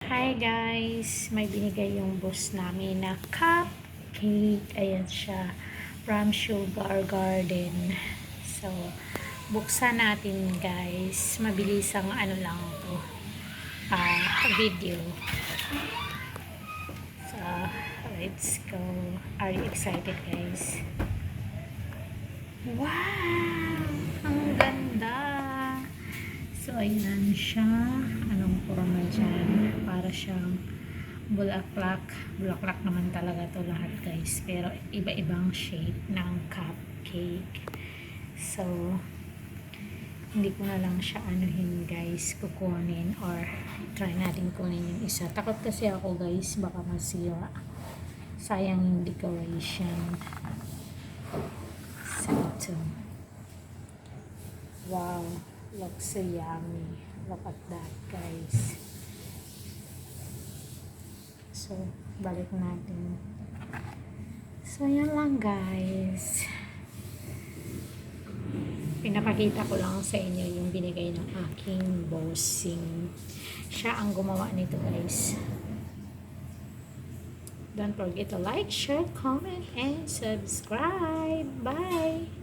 Hi guys! May binigay yung boss namin na cupcake. Ayan siya. From Sugar Garden. So, buksan natin guys. Mabilis ang ano lang to. Video. So, let's go. Are you excited guys? Wow! Ang ganda! So, ayan siya. Anong forma dyan? Para siyang bulaklak. Bulaklak naman talaga to lahat guys. Pero iba-ibang shape ng cupcake. So, hindi ko na lang siya anuhin guys. Kukunin or try natin kunin yung isa. Takot kasi ako guys. Baka masira. Sayang yung decoration. So, ito. Wow. Looks so yummy. Look at that guys. So, balik natin. So, yan lang guys. Pinapakita ko lang sa inyo yung binigay ng aking bossing. Siya ang gumawa nito guys. Don't forget to like, share, comment, and subscribe. Bye!